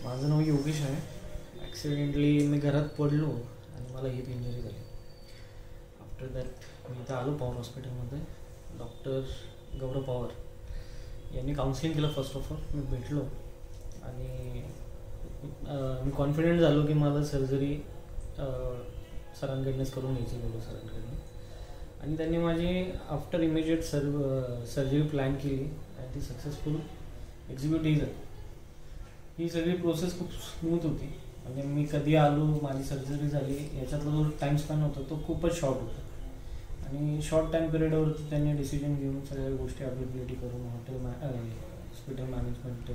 माझं नाव योगेश आहे. ॲक्सिडेंटली मी घरात पडलो आणि मला हिप इंजरी झाली. आफ्टर दॅट मी इथं आलो पॉवर हॉस्पिटलमध्ये. डॉक्टर गौरव पवार यांनी काउन्सिलिंग केलं. फर्स्ट ऑफ ऑल मी भेटलो आणि मी कॉन्फिडेंट झालो की मला सर्जरी सरांकडनंच करून घ्यायची, बोलू सरांकडनं. आणि त्यांनी माझी आफ्टर इमिजिएट सर्जरी प्लॅन केली आणि ती सक्सेसफुल एक्झिक्यूटही झाली. ही सगळी प्रोसेस खूप स्मूथ होती. म्हणजे मी कधी आलो, माझी सर्जरी झाली, याच्यातला जो टाईम स्पॅन होता तो खूपच शॉर्ट होता. आणि शॉर्ट टाईम पिरियडवरती त्यांनी डिसिजन घेऊन सगळ्या गोष्टी अवेलेबिलिटी करून hospital management,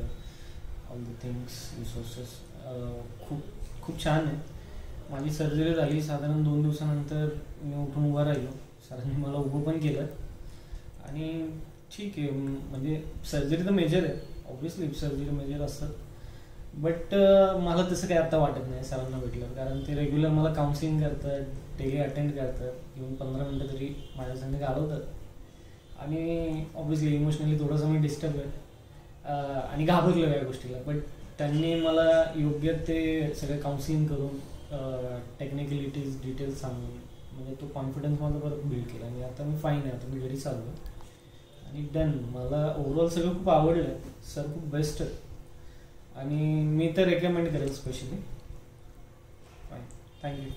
all the things, resources खूप छान आहे. माझी सर्जरी झाली. साधारण 2 दिवसानंतर मी उठून उभा राहिलो. सरांनी मला उभं पण केलं आणि ठीक आहे, म्हणजे सर्जरी तर मेजर आहे, ऑब्व्हियसली सर्जरी मेजर असतात. बट मला तसं काही आता वाटत नाही सरांना भेटलं, कारण ते रेग्युलर मला काउन्सिलिंग करतात, डेली अटेंड करतात, येऊन 15 मिनटं तरी माझ्यासाठी घालवतात. आणि ऑब्व्हियसली इमोशनली थोडंसं मी डिस्टर्ब आहे आणि घाबरलो या गोष्टीला. बट त्यांनी मला योग्य ते सगळं काउन्सिलिंग करून टेक्निकलिटीज डिटेल्स सांगून म्हणजे तो कॉन्फिडन्स माझा परत बिल्ड केला. आणि आता मी फाईन आहे. आता मी घरी चाललो आणि डन. मला ओव्हरऑल सगळं खूप आवडलं आहे. सर खूप बेस्ट आहे आणि मी तर रेकमेंड करेल स्पेशली. फाईन. थँक्यू.